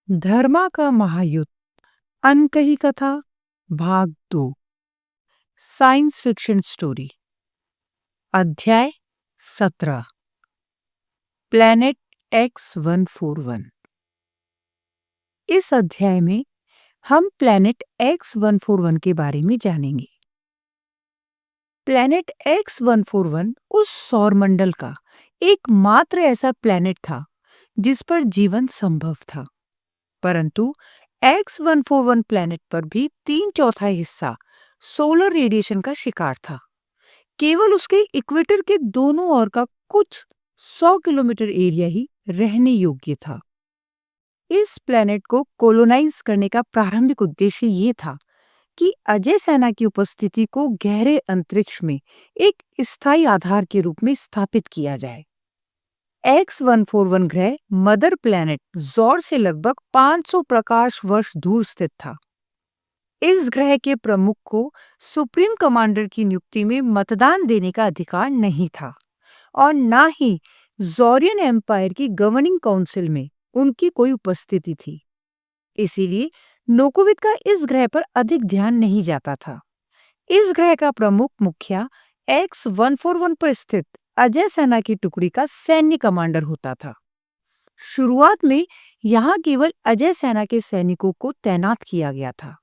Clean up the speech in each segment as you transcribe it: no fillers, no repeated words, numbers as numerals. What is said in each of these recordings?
धर्मा का महायुद्ध अनकही कथा भाग 2 साइंस फिक्शन स्टोरी अध्याय 17 प्लैनेट X141। इस अध्याय में हम प्लैनेट X141 के बारे में जानेंगे। प्लैनेट X141 उस सौरमंडल का एकमात्र ऐसा प्लैनेट था जिस पर जीवन संभव था, परंतु X141 प्लैनेट पर भी 3/4 हिस्सा सोलर रेडिएशन का शिकार था। केवल उसके इक्वेटर के दोनों ओर का कुछ 100 किलोमीटर एरिया ही रहने योग्य था। इस प्लैनेट को कोलोनाइज करने का प्रारंभिक उद्देश्य ये था कि अजय सेना की उपस्थिति को गहरे अंतरिक्ष में एक स्थायी आधार के रूप में स्थापित किया जाए। X141 ग्रह मदर प्लैनेट जोर से लगभग 500 प्रकाश वर्ष दूर स्थित था। इस ग्रह के प्रमुख को सुप्रीम कमांडर की नियुक्ति में मतदान देने का अधिकार नहीं था और न ही ज़ोरियन एम्पायर की गवर्निंग काउंसिल में उनकी कोई उपस्थिति थी। इसीलिए नोकोविद का इस ग्रह पर अधिक ध्यान नहीं जाता था। इस ग्रह का प्रमुख मुखिया X141 पर स्थित अजय सेना की टुकड़ी का सैन्य कमांडर होता था। शुरुआत में यहाँ केवल अजय सेना के सैनिकों को तैनात किया गया था।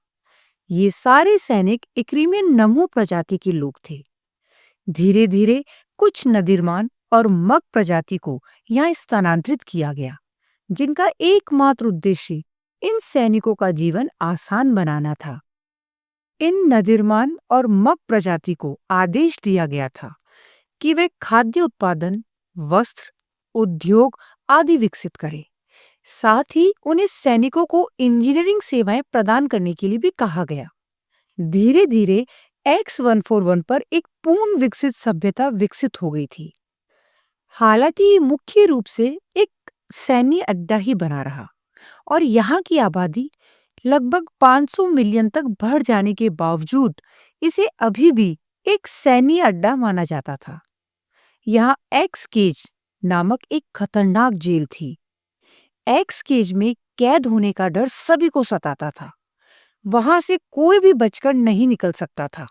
ये सारे सैनिक इक्रीमियन नमो प्रजाति के लोग थे। धीरे धीरे कुछ नदीरमान और मग प्रजाति को यहाँ स्थानांतरित किया गया, जिनका एकमात्र उद्देश्य इन सैनिकों का जीवन आसान बनाना था। इन नदीरमान और मग प्रजाति को आदेश दिया गया था कि वे खाद्य उत्पादन, वस्त्र, उद्योग आदि विकसित करें। साथ ही उन्हें सैनिकों को इंजीनियरिंग सेवाएं प्रदान करने के लिए भी कहा गया। धीरे धीरे X141 पर एक पूर्ण विकसित सभ्यता विकसित हो गई थी। हालांकि ये मुख्य रूप से एक सैन्य अड्डा ही बना रहा और यहाँ की आबादी लगभग 500 मिलियन तक बढ़ जाने के बावजूद इसे अभी भी एक सैन्य अड्डा माना जाता था। यहाँ एक्स केज नामक एक खतरनाक जेल थी। एक्स केज में कैद होने का डर सभी को सताता था। वहां से कोई भी बचकर नहीं निकल सकता था।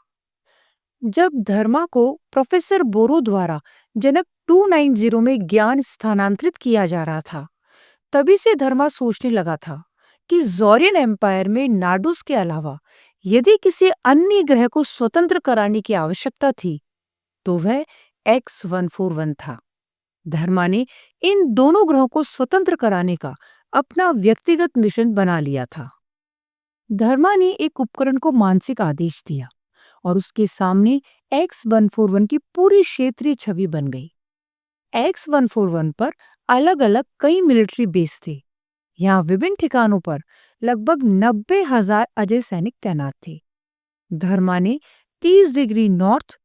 जब धर्मा को प्रोफेसर बोरो द्वारा जनक 290 में ज्ञान स्थानांतरित किया जा रहा था, तभी से धर्मा सोचने लगा था कि ज़ोरियन एम्पायर में नाडुस के अलावा यदि किसी अन्य ग्रह को स्वतंत्र कराने की आवश्यकता थी तो वह X141 था। धर्मा ने इन दोनों ग्रहों को स्वतंत्र कराने का अपना व्यक्तिगत मिशन बना लिया था। धर्मा ने एक उपकरण को मानसिक आदेश दिया और उसके सामने X141 की पूरी क्षेत्रीय छवि बन गई। X141 पर अलग अलग कई मिलिट्री बेस थे। यहाँ विभिन्न ठिकानों पर लगभग 90,000 अजय सैनिक तैनात थे। धर्मा ने 30 डिग्री नॉर्थ,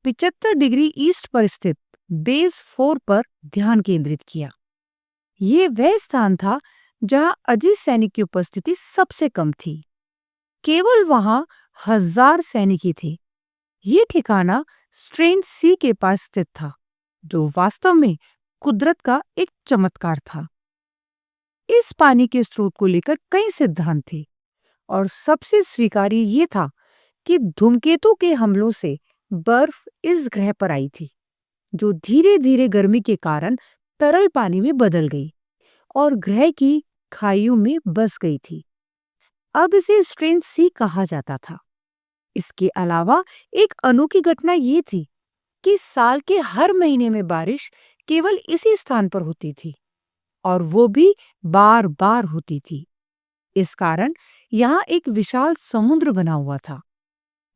75 डिग्री ईस्ट पर स्थित बेस 4 पर ध्यान केंद्रित किया। ये वह स्थान था जहां अजय सैनिक की उपस्थिति सबसे कम थी। केवल वहां 1000 सैनिक ही थे। ये ठिकाना स्ट्रेंज सी के पास स्थित था, जो वास्तव में कुदरत का एक चमत्कार था। इस पानी के स्रोत को लेकर कई सिद्धांत थे और सबसे स्वीकार्य ये था कि धूमकेतु के हमलों से बर्फ इस ग्रह पर आई थी, जो धीरे धीरे गर्मी के कारण तरल पानी में बदल गई और ग्रह की खाइयों में बस गई थी। अब इसे स्ट्रेंज सी कहा जाता था। इसके अलावा एक अनोखी घटना ये थी कि साल के हर महीने में बारिश केवल इसी स्थान पर होती थी और वो भी बार बार होती थी। इस कारण यहाँ एक विशाल समुद्र बना हुआ था,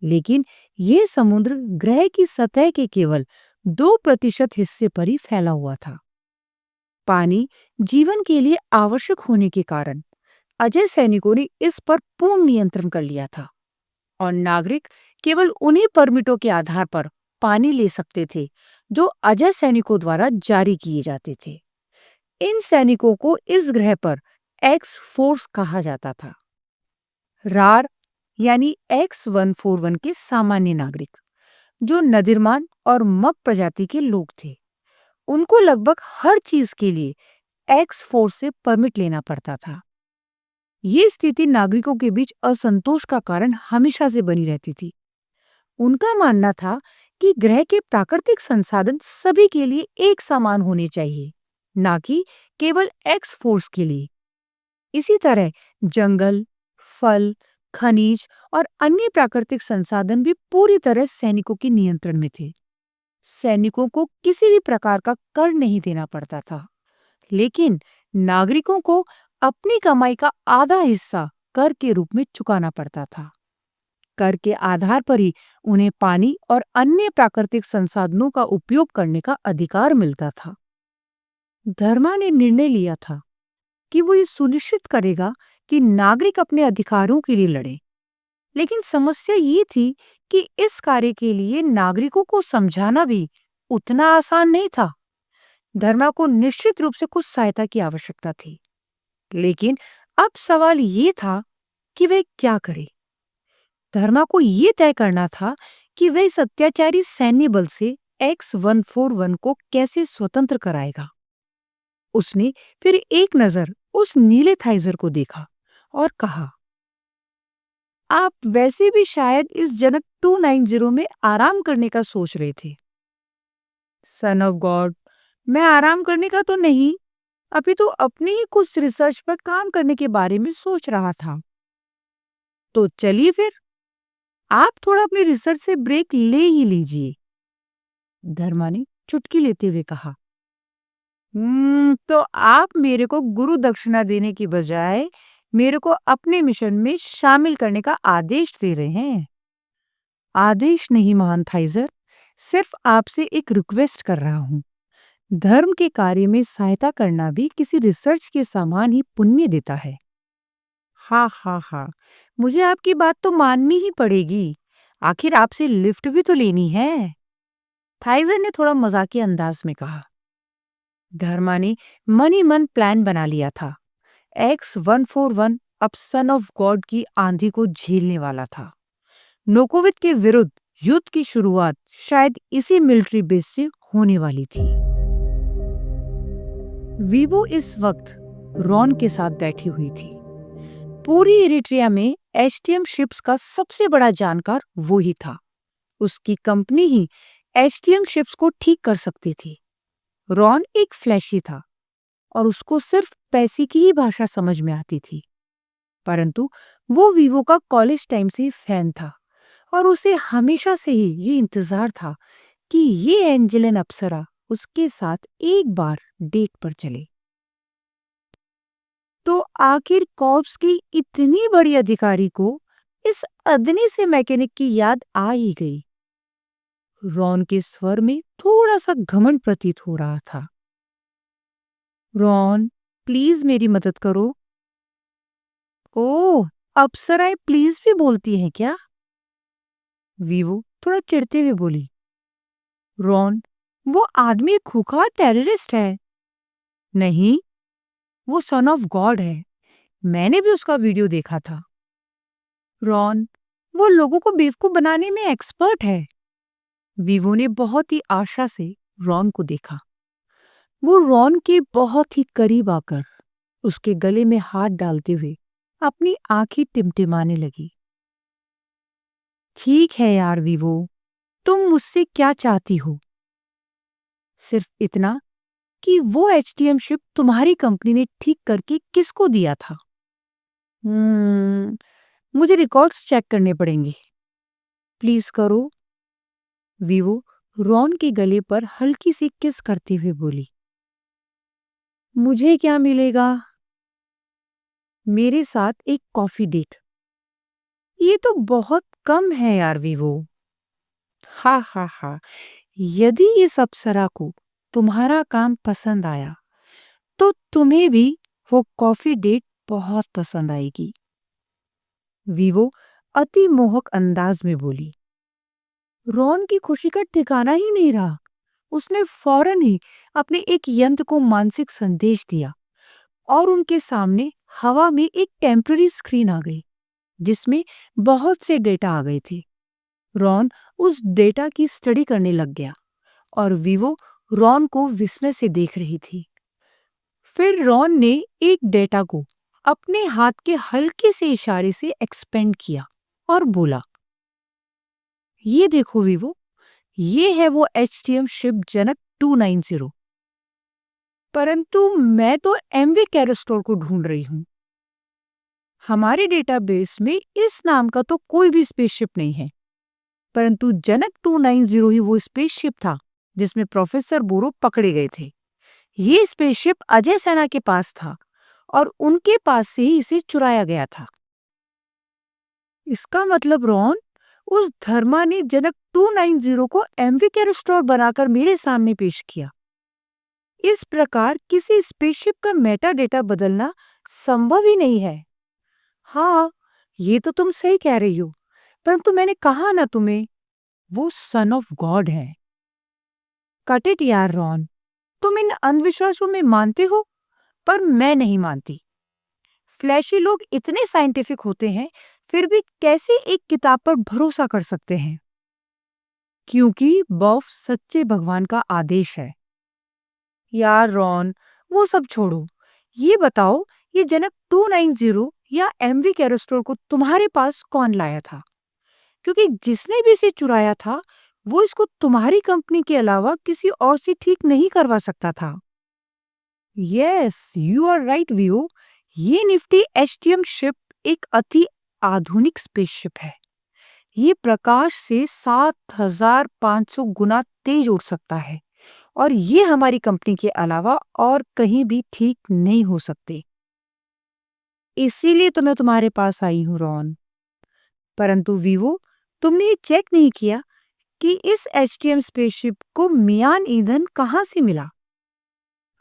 लेकिन ये समुद्र ग्रह की सतह के केवल 2% हिस्से पर ही फैला हुआ था। पानी जीवन के लिए आवश्यक होने के कारण अजय सैनिकों ने इस पर पूर्ण नियंत्रण कर लिया था और नागरिक केवल उन्हीं परमिटों के आधार पर पानी ले सकते थे जो अजय सैनिकों द्वारा जारी किए जाते थे। इन सैनिकों को इस ग्रह पर एक्स फोर्स कहा जाता था। रार यानी X141 के सामान्य नागरिक, जो नदीरमान और मग प्रजाति के लोग थे, उनको लगभग हर चीज के लिए एक्स फोर्स से परमिट लेना पड़ता था। ये स्थिति नागरिकों के बीच असंतोष का कारण हमेशा से बनी रहती थी। उनका मानना था कि ग्रह के प्राकृतिक संसाधन सभी के लिए एक समान होने चाहिए, ना कि केवल एक्स फोर्स के लिए। इसी तरह जंगल, फल, खनिज और अन्य प्राकृतिक संसाधन भी पूरी तरह सैनिकों के नियंत्रण में थे। सैनिकों को किसी भी प्रकार का कर नहीं देना पड़ता था, लेकिन नागरिकों को अपनी कमाई का आधा हिस्सा कर के रूप में चुकाना पड़ता था। कर के आधार पर ही उन्हें पानी और अन्य प्राकृतिक संसाधनों का उपयोग करने का अधिकार मिलता था। धर्मा ने निर्णय लिया था कि वो ये सुनिश्चित करेगा कि नागरिक अपने अधिकारों के लिए लड़े। लेकिन समस्या ये थी कि इस कार्य के लिए नागरिकों को समझाना भी उतना आसान नहीं था। धर्मा को निश्चित रूप से कुछ सहायता की आवश्यकता थी, लेकिन अब सवाल ये था कि वे क्या करे। धर्मा को ये तय करना था कि वह इस अत्याचारी सैन्य बल से X-141 को कैसे स्वतंत्र कराएगा। उसने फिर एक नजर उस नीले थाइजर को देखा और कहा, आप वैसे भी शायद इस जनक 290 में आराम करने का सोच रहे थे। सन ऑफ गॉड, मैं आराम करने का तो नहीं, अभी तो अपनी ही कुछ रिसर्च पर काम करने के बारे में सोच रहा था। तो चलिए फिर, आप थोड़ा अपनी रिसर्च से ब्रेक ले ही लीजिए, धर्मा ने चुटकी लेते हुए कहा। तो आप मेरे को गुरु दक्षिणा देने की बजाय मेरे को अपने मिशन में शामिल करने का आदेश दे रहे हैं। आदेश नहीं महान थाइजर, सिर्फ आपसे एक रिक्वेस्ट कर रहा हूँ। धर्म के कार्य में सहायता करना भी किसी रिसर्च के समान ही पुण्य देता है। हाँ हाँ हाँ, मुझे आपकी बात तो माननी ही पड़ेगी, आखिर आपसे लिफ्ट भी तो लेनी है, थाइजर ने थोड़ा मजाकिया अंदाज में कहा। धर्मा ने मन ही मन प्लान बना लिया था। X-141 अब सन ऑफ गॉड की आंधी को झेलने वाला था। नोकोवित के विरुद्ध युद्ध की शुरुआत शायद इसी मिलिट्री बेस से होने वाली थी। वीवो इस वक्त रॉन के साथ बैठी हुई थी। पूरी इरिट्रिया में एचटीएम शिप्स का सबसे बड़ा जानकार वो ही था। उसकी कंपनी ही एचटीएम शिप्स को ठीक कर सकती थी। रॉन एक फ्लैशी था और उसको सिर्फ पैसे की ही भाषा समझ में आती थी, परंतु वो वीवो का कॉलेज टाइम से फैन था और उसे हमेशा से ही ये इंतजार था कि ये एंजेलिन अप्सरा उसके साथ एक बार डेट पर चले। तो आखिर कॉर्प्स की इतनी बड़ी अधिकारी को इस अदनी से मैकेनिक की याद आ ही गई। रॉन के स्वर में थोड़ा सा घमंड प्रतीत हो रहा था। रॉन, प्लीज मेरी मदद करो। ओह, अप्सराएं प्लीज भी बोलती हैं क्या? वीवो थोड़ा चिढ़ते हुए बोली। रॉन, वो आदमी एक खूंखार टेररिस्ट है। नहीं, वो सन ऑफ गॉड है, मैंने भी उसका वीडियो देखा था। रॉन, वो लोगों को बेवकूफ बनाने में एक्सपर्ट है। वीवो ने बहुत ही आशा से रॉन को देखा। वो रॉन के बहुत ही करीब आकर उसके गले में हाथ डालते हुए अपनी आंखें टिमटिमाने लगी। ठीक है यार वीवो, तुम मुझसे क्या चाहती हो? सिर्फ इतना कि वो एचटीएम शिप तुम्हारी कंपनी ने ठीक करके किसको दिया था? मुझे रिकॉर्ड्स चेक करने पड़ेंगे। प्लीज करो। वीवो रॉन के गले पर हल्की सी किस करते हुए बोली। मुझे क्या मिलेगा? मेरे साथ एक कॉफी डेट। ये तो बहुत कम है यार वीवो। हा हा हा, यदि इस अप्सरा को तुम्हारा काम पसंद आया तो तुम्हें भी वो कॉफी डेट बहुत पसंद आएगी। वीवो अति मोहक अंदाज में बोली। रॉन की खुशी का ठिकाना ही नहीं रहा। उसने फौरन ही अपने एक यंत्र को मानसिक संदेश दिया और उनके सामने हवा में एक टेम्पररी स्क्रीन आ गई जिसमें बहुत से डेटा आ गए थे। रॉन उस डेटा की स्टडी करने लग गया और वीवो रॉन को विस्मय से देख रही थी। फिर रॉन ने एक डेटा को अपने हाथ के हल्के से इशारे से एक्सपेंड किया और बोला, ये देखो वीवो, ये है वो HTM शिप जनक 290। परंतु मैं तो MV कैरेस्टोर को ढूंढ रही हूँ। हमारे डेटाबेस में इस नाम का तो कोई भी स्पेसशिप नहीं है। परंतु जनक 290 ही वो स्पेसशिप था जिसमें प्रोफेसर बोरो पकड़े गए थे। ये स्पेसशिप अजय सेना के पास था और उनके पास से ही इसे चुराया गया था। इसका मतलब रॉन, उस धर्मा ने जनक 290 को MV कैरेस्टोर बनाकर मेरे सामने पेश किया। इस प्रकार किसी स्पेसशिप का मेटा डेटा बदलना संभव ही नहीं है। हाँ, ये तो तुम सही कह रही हो, परंतु मैंने कहा ना तुम्हें, वो सन ऑफ गॉड है। कट इट यार रॉन, तुम इन अंधविश्वासों में मानते हो, पर मैं नहीं मानती। फ्लैशी लोग इतने साइंटिफिक होते हैं, फिर भी कैसे एक किताब पर भरोसा कर सकते हैं? क्योंकि बॉफ सच्चे भगवान का आदेश है। यार रॉन, वो सब छोड़ो। ये बताओ, ये जनक 290 या MV कैरेस्टोर को तुम्हारे पास कौन लाया था? क्योंकि जिसने भी इसे चुराया था, वो इसको तुम्हारी कंपनी के अलावा किसी और से ठीक नहीं करवा सकता था। यस, यू आर राइट वीओ। ये निफ्टी HTM शिप एक अति आधुनिक स्पेसशिप है। ये प्रकाश से 7500 गुना तेज उड़ सकता है और ये हमारी कंपनी के अलावा और कहीं भी ठीक नहीं हो सकते। इसीलिए तो मैं तुम्हारे पास आई हूँ रॉन। परंतु वीवो, तुमने ये चेक नहीं किया कि इस HTM स्पेसशिप को मियान ईंधन कहाँ से मिला?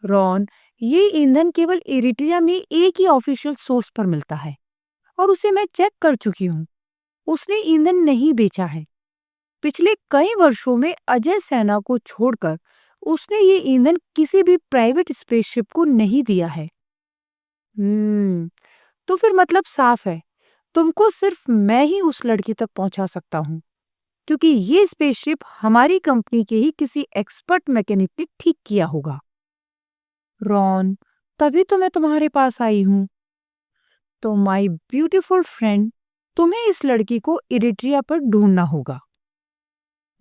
रॉन, ये ईंधन केवल इरिट्रिया में एक ही ऑफिशियल सोर्स पर मिलता है और उसे मैं चेक कर चुकी हूँ। उसने ईंधन नहीं बेचा है। पिछले कई वर्षों में अजय सेना को छोड़कर उसने ये ईंधन किसी भी प्राइवेट स्पेसशिप को नहीं दिया है। तो फिर मतलब साफ है, तुमको सिर्फ मैं ही उस लड़की तक पहुंचा सकता हूँ, क्योंकि ये स्पेसशिप हमारी कंपनी के ही किसी एक्सपर्ट मैकेनिक ने ठीक किया होगा। रॉन, तभी तो मैं तुम्हारे पास आई हूँ। तो माय ब्यूटीफुल फ्रेंड, तुम्हें इस लड़की को इरिट्रिया पर ढूंढना होगा।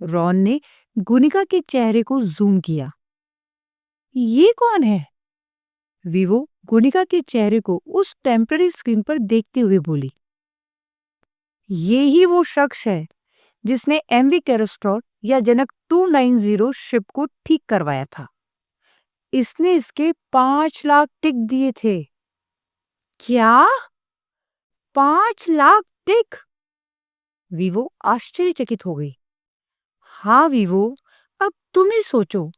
रॉन ने गुनिका के चेहरे को जूम किया। ये कौन है? वीवो गुनिका के चेहरे को उस टेम्पररी स्क्रीन पर देखते हुए बोली, ये ही वो शख्स है जिसने MV कैरेस्टोर या जनक 290 शिप को ठीक करवाया था। इसने इसके 5 लाख टिक दिए थे। क्या? 5 लाख टिक? वीवो आश्चर्यचकित हो गई। हाँ वीवो, अब तुम ही सोचो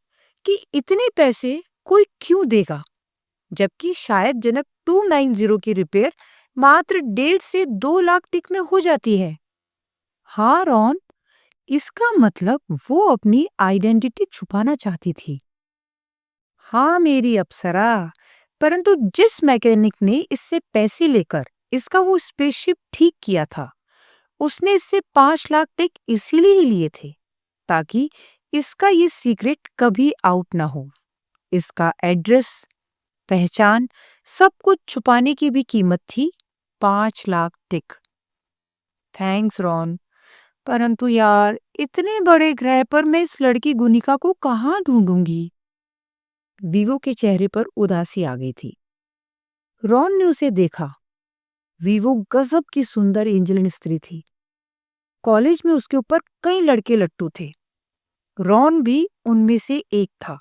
कि इतने पैसे कोई क्यों देगा, जबकि शायद जनक 290 की रिपेयर मात्र 1.5 से 2 लाख टिक में हो जाती है। हाँ रॉन, इसका मतलब वो अपनी आइडेंटिटी छुपाना चाहती थी। हाँ मेरी अप्सरा, परंतु जिस मैकेनिक ने इससे पैसे लेकर इसका वो स्पेसशिप ठीक किया था, उसने इससे 5 लाख टिक इसीलिए ही लिए थे ताकि इसका ये सीक्रेट कभी आउट ना हो। इसका एड्रेस, पहचान, सब कुछ छुपाने की भी कीमत थी 5 लाख टिक। थैंक्स रॉन, परंतु यार, इतने बड़े ग्रह पर मैं इस लड़की गुनिका को कहाँ ढूंढूंगी? वीवो के चेहरे पर उदासी आ गई थी। रॉन ने उसे देखा। वीवो गजब की सुंदर एंजेलिन स्त्री थी। कॉलेज में उसके ऊपर कई लड़के लट्टू थे। रॉन भी उनमें से एक था।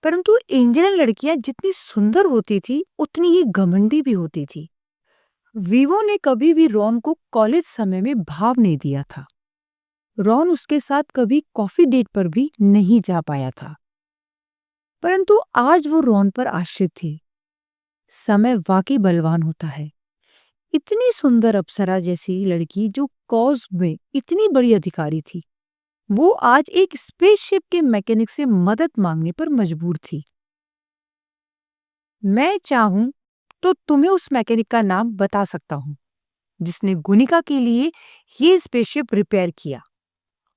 परंतु एंजेलिन लड़कियां जितनी सुंदर होती थी, उतनी ही घमंडी भी होती थी। वीवो ने कभी भी रॉन को कॉलेज समय में भाव नहीं दिया था। रॉन उसके साथ कभी कॉफी डेट पर भी नहीं जा पाया था। परंतु आज वो रॉन पर आश्रित थी। समय वाकई बलवान होता है। इतनी सुंदर अप्सरा जैसी लड़की जो कॉज में इतनी बड़ी अधिकारी थी, वो आज एक स्पेसशिप के मैकेनिक से मदद मांगने पर मजबूर थी। मैं चाहूं तो तुम्हें उस मैकेनिक का नाम बता सकता हूं जिसने गुनिका के लिए ये स्पेसशिप रिपेयर किया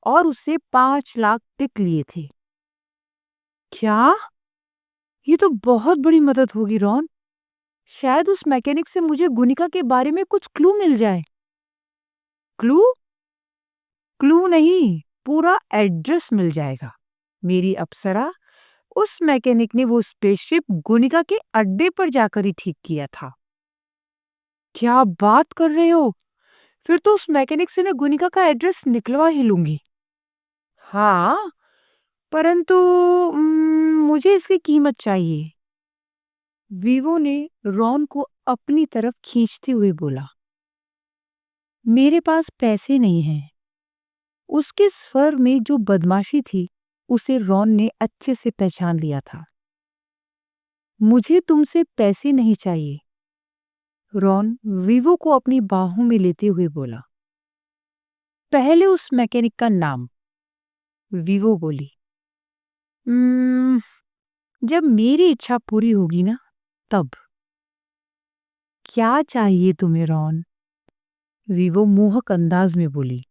और उससे 5 लाख टिक लिए थे। क्या? ये तो बहुत बड़ी मदद होगी रॉन। शायद उस मैकेनिक से मुझे गुनिका के बारे में कुछ क्लू मिल जाए। क्लू? क्लू नहीं, पूरा एड्रेस मिल जाएगा। मेरी अप्सरा, उस मैकेनिक ने वो स्पेसशिप गुनिका के अड्डे पर जाकर ही ठीक किया था। क्या बात कर रहे हो? फिर तो उस मैकेनिक से मैं गुनिका का एड्रेस निकलवा ही लूंगी। हाँ, परंतु मुझे इसकी कीमत चाहिए। वीवो ने रॉन को अपनी तरफ खींचते हुए बोला। मेरे पास पैसे नहीं हैं। उसके स्वर में जो बदमाशी थी उसे रॉन ने अच्छे से पहचान लिया था। मुझे तुमसे पैसे नहीं चाहिए, रॉन वीवो को अपनी बाहों में लेते हुए बोला। पहले उस मैकेनिक का नाम, वीवो बोली। "उम्म, जब मेरी इच्छा पूरी होगी ना, तब। क्या चाहिए तुम्हें रॉन? वीवो मोहक अंदाज में बोली।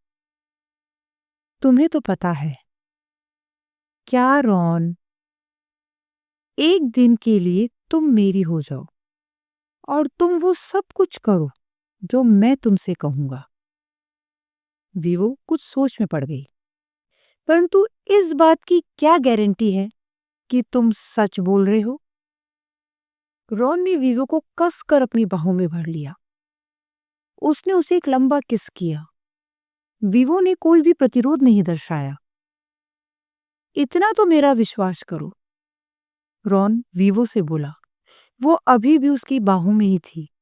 तुम्हें तो पता है। क्या रॉन? एक दिन के लिए तुम मेरी हो जाओ और तुम वो सब कुछ करो जो मैं तुमसे कहूंगा। वीवो कुछ सोच में पड़ गई। परंतु इस बात की क्या गारंटी है कि तुम सच बोल रहे हो? रॉन ने वीवो को कसकर अपनी बाहों में भर लिया। उसने उसे एक लंबा किस किया। वीवो ने कोई भी प्रतिरोध नहीं दर्शाया। इतना तो मेरा विश्वास करो, रॉन वीवो से बोला। वो अभी भी उसकी बाहों में ही थी।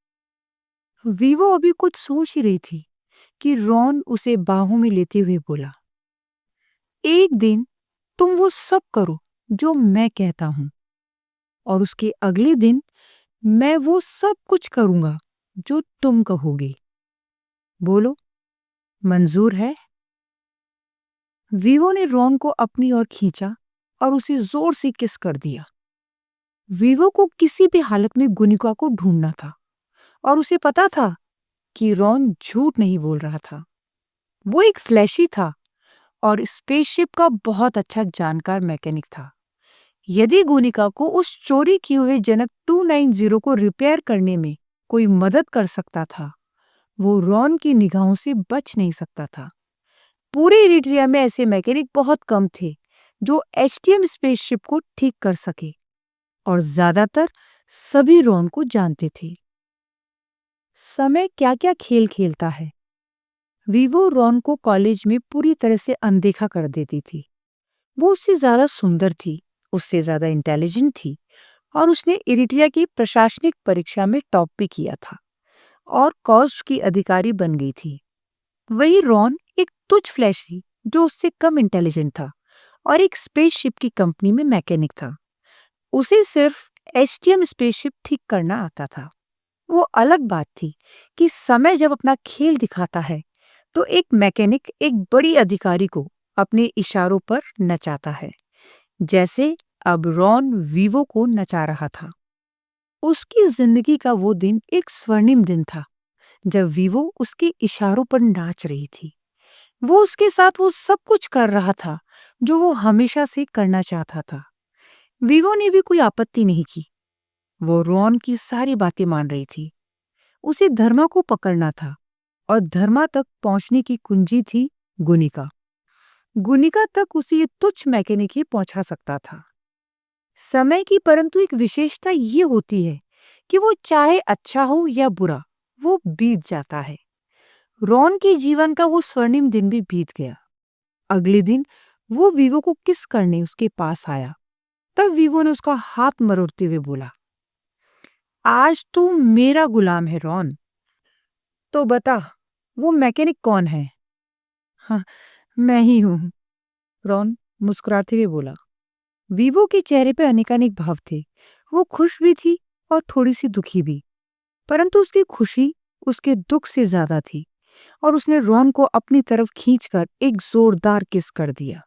वीवो अभी कुछ सोच ही रही थी कि रॉन उसे बाहों में लेते हुए बोला, एक दिन तुम वो सब करो जो मैं कहता हूं, और उसके अगले दिन मैं वो सब कुछ करूंगा जो तुम कहोगे। बोलो, मंजूर है? वीवो ने रॉन को अपनी ओर खींचा और उसे जोर से किस कर दिया। वीवो को किसी भी हालत में गुनिका को ढूंढना था और उसे पता था कि रॉन झूठ नहीं बोल रहा था। वो एक फ्लैशी था और स्पेसशिप का बहुत अच्छा जानकार मैकेनिक था। यदि गुनिका को उस चोरी किए हुए जनक 290 को रिपेयर करने में कोई मदद कर सकता था, वो रॉन की निगाहों से बच नहीं सकता था। पूरे इरिट्रिया में ऐसे मैकेनिक बहुत कम थे जो एचटीएम स्पेसशिप को ठीक कर सके, और ज्यादातर सभी रॉन को जानते थे। समय क्या क्या खेल खेलता है। वीवो रॉन को कॉलेज में पूरी तरह से अनदेखा कर देती थी। वो उससे ज्यादा सुंदर थी, उससे ज्यादा इंटेलिजेंट थी, और उसने इरिट्रिया की प्रशासनिक परीक्षा में टॉप भी किया था और कॉस्ट की अधिकारी बन गई थी। वही रॉन एक तुच्छ फ्लैशी जो उससे कम इंटेलिजेंट था और एक स्पेसशिप की कंपनी में मैकेनिक था। उसे सिर्फ एचटीएम स्पेसशिप ठीक करना आता था। वो अलग बात थी कि समय जब अपना खेल दिखाता है तो एक मैकेनिक एक बड़ी अधिकारी को अपने इशारों पर नचाता है, जैसे अब रॉन वीवो को नचा रहा था। उसकी जिंदगी का वो दिन एक स्वर्णिम दिन था जब वीवो उसके इशारों पर नाच रही थी। वो उसके साथ वो सब कुछ कर रहा था जो वो हमेशा से करना चाहता था। वीवो ने भी कोई आपत्ति नहीं की। वो रॉन की सारी बातें मान रही थी। उसे धर्मा को पकड़ना था और धर्मा तक पहुंचने की कुंजी थी गुनिका। गुनिका तक उसे ये तुच्छ मैकेनिक ही पहुंचा सकता था। समय की परंतु एक विशेषता ये होती है कि वो चाहे अच्छा हो या बुरा, वो बीत जाता है। रॉन के जीवन का वो स्वर्णिम दिन भी बीत गया। अगले दिन वो वीवो को किस करने उसके पास आया। तब वीवो ने उसका हाथ मरोड़ते हुए बोला, आज तू मेरा गुलाम है रॉन। तो बता, वो मैकेनिक कौन है? हाँ, मैं ही हूं, रॉन मुस्कुराते हुए बोला। वीवो के चेहरे पे अनेकानेक भाव थे। वो खुश भी थी और थोड़ी सी दुखी भी, परंतु उसकी खुशी उसके दुख से ज्यादा थी, और उसने रॉन को अपनी तरफ खींचकर एक जोरदार किस कर दिया।